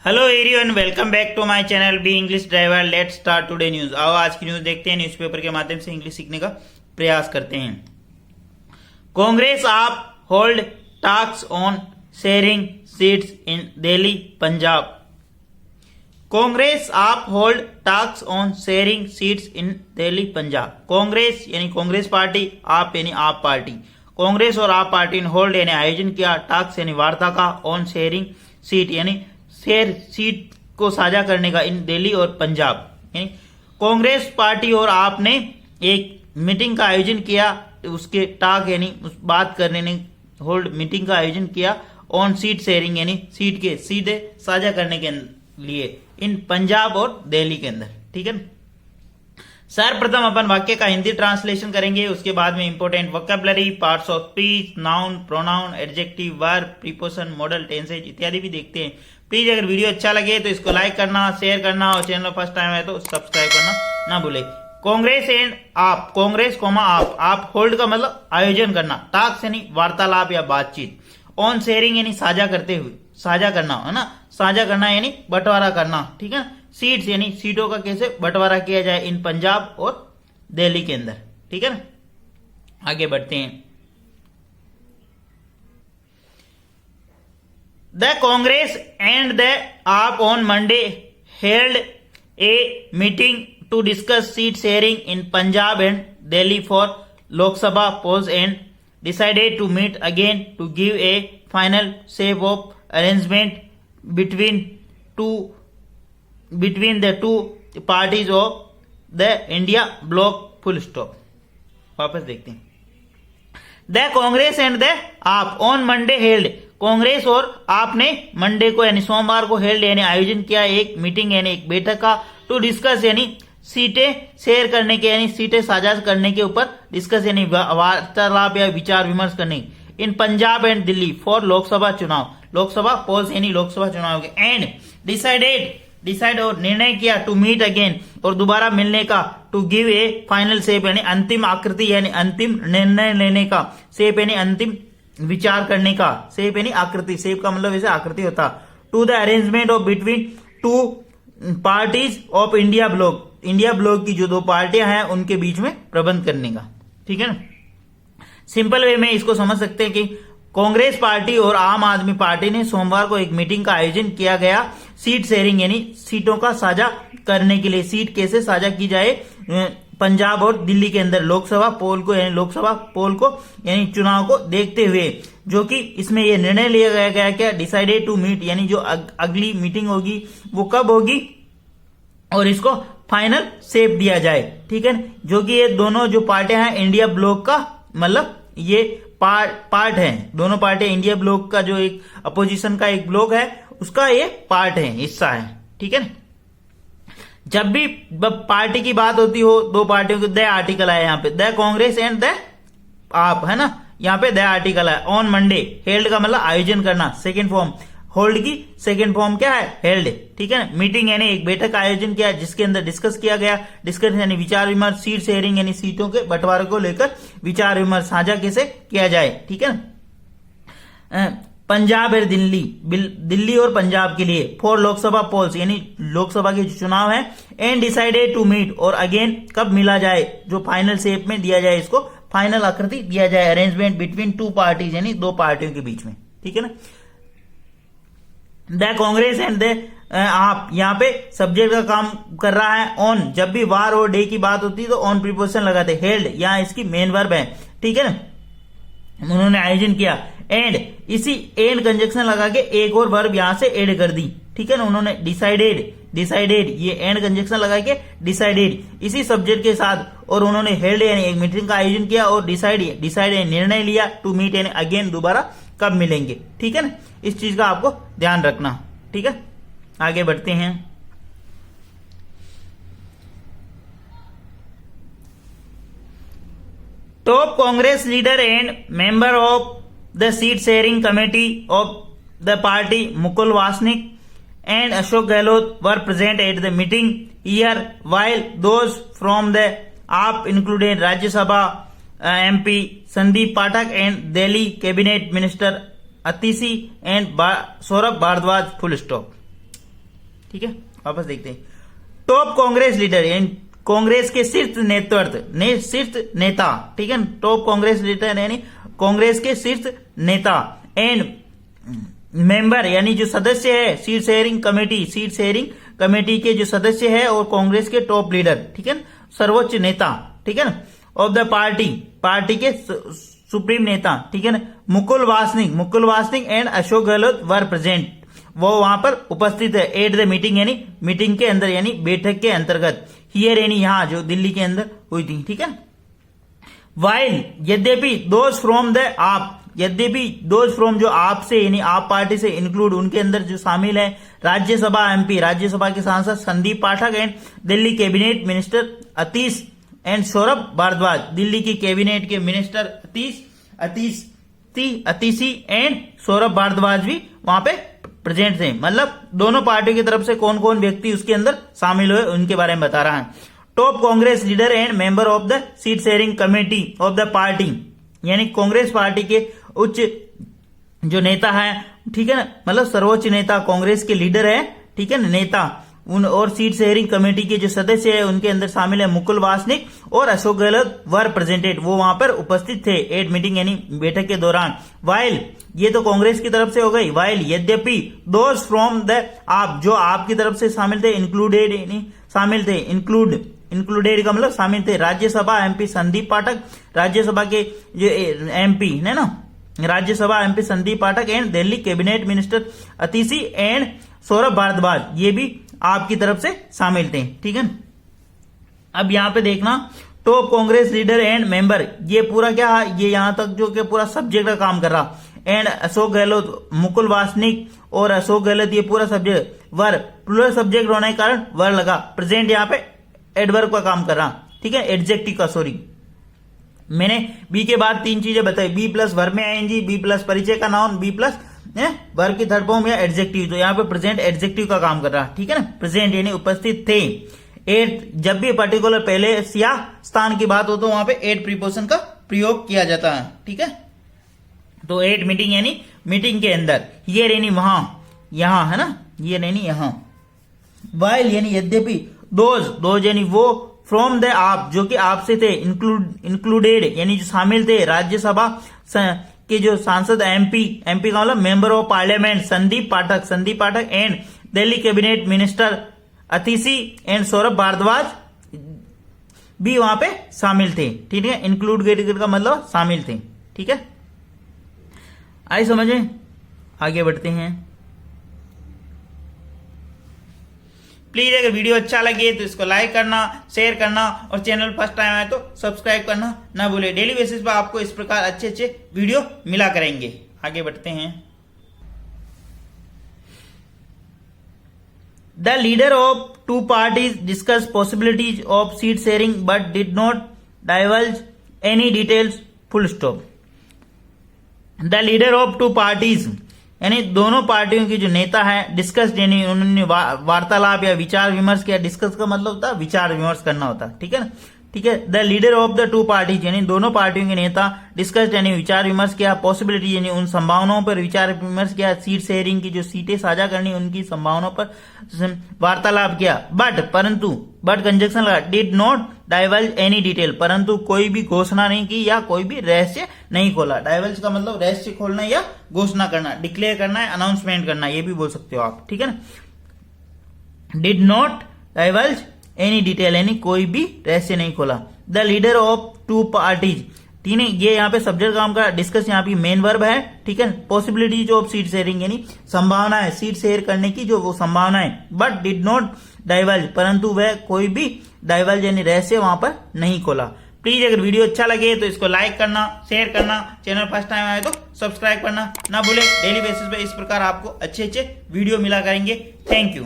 Hello everyone, welcome back to my channel B English driver. Let's start today news. आओ आज की news देखते हैं। न्यूज़पेपर के माध्यम से इंग्लिश सीखने का प्रयास करते हैं। Congress AAP hold talks on sharing seats in Delhi Punjab. Congress AAP hold talks on sharing seats in Delhi Punjab. Congress यानी कांग्रेस पार्टी, आप यानी आप पार्टी, कांग्रेस और आप पार्टी ने होल्ड यानी आयोजन किया, टॉक्स यानी वार्ता का, ऑन शेयरिंग सीट यानी शेयर सीट को साझा करने का इन दिल्ली और पंजाब। यानी कांग्रेस पार्टी और आपने एक मीटिंग का आयोजन किया, उसके टॉक यानी उस बात करने ने होल्ड मीटिंग का आयोजन किया ऑन सीट शेयरिंग यानी सीट के सीधे साझा करने के लिए इन पंजाब और दिल्ली के अंदर। ठीक है, सर्वप्रथम अपन वाक्य का हिंदी ट्रांसलेशन करेंगे, उसके बाद में important vocabulary, parts of speech, noun, pronoun, adjective, verb, preposition, model, tenses इत्यादि भी देखते हैं। प्लीज अगर वीडियो अच्छा लगे तो इसको लाइक करना, शेयर करना और चैनल फर्स्ट टाइम है तो सब्सक्राइब करना ना भूले। कांग्रेस एंड आप, कांग्रेस कोमा आप होल्ड का मतलब आयोजन करना, टॉक्स यानी वार्तालाप या बातचीत, ऑन शेयरिंग यानी साझा करते हुए, साझा करना है ना, साझा करना यानी बंटवारा करना। ठीक है, सीट्स यानी सीटों का कैसे बंटवारा किया जाए इन पंजाब और दिल्ली के अंदर। ठीक है ना, आगे बढ़ते हैं। The Congress and the AAP on Monday held a meeting to discuss seat sharing in Punjab and Delhi for Lok Sabha polls and decided to meet again to give a final shape of arrangement between the two parties of the India bloc. Full stop. वापस देखते हैं। The Congress and the AAP on Monday held, Congress और आपने Monday को यानी सोमवार को held यानी आयोजन किया एक मीटिंग यानी एक बैठक का, टू डिस्कस यानी सीटें शेयर करने के यानी सीटें साझा करने के ऊपर, डिस्कस यानी वार्तालाप या विचार विमर्श करने, इन पंजाब एंड दिल्ली फॉर लोकसभा चुनाव, लोकसभा पोल्स यानी लोकसभा चुनाव के, एंड डिसाइड और निर्णय किया टू मीट अगेन और दोबारा मिलने का, to give a final shape यानी अंतिम आकृति यानी अंतिम निर्णय लेने का, शेप यानी अंतिम विचार करने का, शेप यानी आकृति, शेप का मतलब वैसे आकृति होता, to the arrangement of between two parties of India block, India block की जो दो पार्टियां हैं उनके बीच में प्रबंध करने का। ठीक है ना, सिंपल वे में इसको समझ सकते हैं कि कांग्रेस पार्टी और आम आदमी पार्टी ने सोमवार को एक मीटिंग का आयोजन किया गया सीट शेयरिंग यानी सीटों का साझा करने के लिए, सीट कैसे साझा की जाए पंजाब और दिल्ली के अंदर लोकसभा पोल को यानी लोकसभा पोल को यानी चुनाव को देखते हुए, जो कि इसमें यह निर्णय लिया गया क्या, डिसाइडेड टू मीट यानी जो अगली मीटिंग होगी वो कब होगी और इसको फाइनल शेप दिया जाए। ठीक है, जो कि ये दोनों जो पार्टियां हैं इंडिया ब्लॉक का मतलब ये पार्ट है, दोनों पार्टियां इंडिया ब्लॉक का जो एक अपोजिशन का एक ब्लॉक है उसका ये पार्ट है, हिस्सा है। ठीक है ना, जब भी पार्टी की बात होती हो, दो पार्टियों के द आर्टिकल है यहाँ पे, द कांग्रेस एंड द आप, है ना, यहाँ पे द आर्टिकल है। ऑन मंडे हेल्ड का मतलब आयोजन करना, सेकंड फॉर्म होल्ड की सेकंड फॉर्म क्या है, हेल्ड। ठीक है ना, मीटिंग यानी एक बैठक का आयोजन किया जिसके अंदर डिस्कस किया गया, डिस्कस यानी विचार विमर्श, सीट शेयरिंग यानी सीटों के बंटवारे को लेकर विचार विमर्श साझा कैसे किया जाए। ठीक है ना, पंजाब और दिल्ली और पंजाब के लिए फॉर लोकसभा पोल्स यानी लोकसभा के जो चुनाव है, एंड डिसाइडेड टू मीट और अगेन कब मिला जाए, जो फाइनल शेप में दिया जाए, इसको फाइनल आकृति दिया जाए, अरेंजमेंट बिटवीन टू पार्टीज यानी दो पार्टियों के बीच में। ठीक है ना, द कांग्रेस एंड द आप, यहाँ पे सब्जेक्ट का काम कर रहा है ऑन, जब भी वार और डे की बात होती है तो ऑन प्रीपोजिशन लगाते, हेल्ड यहाँ इसकी मेन वर्ब है। ठीक है ना, उन्होंने आयोजन किया, एंड इसी एंड कंजक्शन लगा के एक और वर्ब यहां से ऐड कर दी। ठीक है ना, उन्होंने डिसाइडेड ये एंड कंजक्शन लगा के डिसाइडेड इसी सब्जेक्ट के साथ, और उन्होंने हेल्ड यानी एक मीटिंग का आयोजन किया और डिसाइड निर्णय लिया, टू मीट यानी अगेन दोबारा कब मिलेंगे। ठीक है ना, इस चीज का आपको ध्यान रखना। ठीक है, आगे बढ़ते हैं। Top Congress leader and member of the seat sharing committee of the party Mukul Wasnik and Ashok Gehlot were present at the meeting here, while those from the AAP included Rajya Sabha MP Sandeep Pathak and Delhi Cabinet Minister Atishi and Saurabh Bhardwaj. Full stop. ठीक है, वापस देखते हैं। Top Congress leader यानी कांग्रेस के शीर्ष नेतृत्व शीर्ष नेता, ठीक है, टॉप कांग्रेस लीडर यानी कांग्रेस के शीर्ष नेता एंड मेंबर यानी जो सदस्य है सीट शेयरिंग कमेटी के जो सदस्य है और कांग्रेस के टॉप लीडर, ठीक है, सर्वोच्च नेता, ठीक है ना, ऑफ द पार्टी के सुप्रीम नेता, ठीक है ना, Mukul Wasnik and Ashok Gehlot were present, वो वहां पर उपस्थित है एट द मीटिंग यानी मीटिंग के अंदर यानी बैठक के अंतर्गत, हियर यानी यहां जो दिल्ली के अंदर हुई थी, ठीक है। वाइल यद्यपि दोज फ्रॉम जो आप से यानी आप पार्टी से इंक्लूड उनके अंदर जो शामिल है राज्यसभा के सांसद Sandeep Pathak and Delhi cabinet minister Atish and Saurabh Bhardwaj, Delhi की कैबिनेट के मिनिस्टर अतीशी एंड सौरभ भारद्वाज भी वहां पे प्रेजेंट थे। मतलब दोनों पार्टियों की तरफ से कौन कौन व्यक्ति उसके अंदर शामिल हुए उनके बारे में बता रहा है। Top Congress leader and member of the seat sharing committee of the party यानी कांग्रेस पार्टी के उच्च जो नेता है, ठीक है ना, मतलब सर्वोच्च नेता कांग्रेस के लीडर है, ठीक है ना, नेता उन और सीट शेयरिंग कमेटी के जो सदस्य है उनके अंदर शामिल है मुकुल वासनिक और अशोक गहलोत वर प्रेजेंटेड, वो वहां पर उपस्थित थे एट मीटिंग यानी बैठक के दौरान। वाइल ये तो कांग्रेस की तरफ से हो गई। वाइल यद्यपि दोज फ्रॉम द आप जो आपकी तरफ से शामिल थे इंक्लूडेड का मतलब शामिल थे राज्यसभा एमपी संदीप पाठक, राज्यसभा के जो एमपी है ना, Rajya Sabha MP Sandeep Pathak and Delhi cabinet minister Atishi and Saurabh Bhardwaj, ये भी आपकी तरफ से शामिल थे, ठीक है। अब यहां पे देखना top Congress leader and member, ये पूरा क्या है, ये यहां तक जो कि पूरा सब्जेक्ट का काम कर रहा, एंड अशोक गहलोत, मुकुल वासनिक और अशोक गहलोत, ये पूरा सब्जेक्ट वर प्लूरल सब्जेक्ट होने के कारण वर लगा, प्रेजेंट यहां पे एडवर्ब का काम कर रहा, ठीक है, एडजेक्टिव का, सॉरी मैंने बी के बाद तीन चीजें बताई, बी प्लस वर्ब में आईएनजी, बी प्लस परिचय का नाउन, बी प्लस वर्ब की थर्ड फॉर्म या एडजेक्टिव, तो यहाँ पे प्रेजेंट एडजेक्टिव का काम कर रहा, ठीक है ना, प्रेजेंट यानी उपस्थित थे। एट जब भी पर्टिकुलर पहले या स्थान की बात हो तो वहां पे एट प्रीपोजिशन का प्रयोग किया जाता है, ठीक है। तो एट मीटिंग यानी मीटिंग के अंदर, ये यानी वहां, यहां है ना, ये यानी यहां। वाइल यानी यद्यपि, दोज यानी वो, फ्रॉम द आप जो कि आपसे थे, इंक्लूडेड यानी जो शामिल थे राज्यसभा के जो सांसद एमपी का मतलब member of parliament Sandeep Pathak and Delhi cabinet minister Atishi and Saurabh Bhardwaj भी वहां पे शामिल थे, ठीक है। इंक्लूडेड का मतलब शामिल थे, ठीक है। आई समझे, आगे बढ़ते हैं। प्लीज अगर वीडियो अच्छा लगे तो इसको लाइक करना, शेयर करना और चैनल फर्स्ट टाइम आए तो सब्सक्राइब करना ना भूले। डेली बेसिस पर आपको इस प्रकार अच्छे अच्छे वीडियो मिला करेंगे। आगे बढ़ते हैं। The leader of two parties discuss possibilities of seat sharing but did not divulge any details, full stop. The leader of two parties यानी दोनों पार्टियों की जो नेता है, डिस्कस यानी उन्होंने वार्तालाप या विचार विमर्श किया। डिस्कस का मतलब होता है विचार विमर्श करना होता है, ठीक है ना, ठीक है। The leader of the two parties यानी दोनों पार्टियों के नेता डिस्कस यानी विचार विमर्श किया, पॉसिबिलिटी यानी उन संभावनाओं पर विचार विमर्श किया, सीट शेयरिंग की जो सीटें साझा करनी उनकी संभावनाओं पर वार्तालाप किया। बट कंजक्शन लगा, did not divulge any detail, परंतु कोई भी घोषणा नहीं की या कोई भी रहस्य नहीं खोला। डाइवल्ज का मतलब रहस्य खोलना या घोषणा करना, डिक्लेयर करना है, अनाउंसमेंट करना, ये भी बोल सकते हो आप, ठीक है ना। Did not divulge any detail यानी कोई भी रहस्य नहीं खोला। The leader of two parties, ठीक है, ये यहाँ पे सब्जेक्ट काम का, डिस्कस यहाँ पे मेन वर्ब है, ठीक है। पॉसिबिलिटीज ऑफ सीट शेयरिंग यानी संभावना है सीट शेयर करने की, जो वो संभावना है। बट डिड नॉट डाइवल्ज, परंतु वह कोई भी डाइवल्ज यानी रहस्य वहां पर नहीं खोला। प्लीज अगर वीडियो अच्छा लगे तो इसको लाइक करना, शेयर करना, चैनल फर्स्ट टाइम आए तो सब्सक्राइब करना ना भूले। डेली बेसिस पे इस प्रकार आपको अच्छे अच्छे वीडियो मिला करेंगे। Thank you.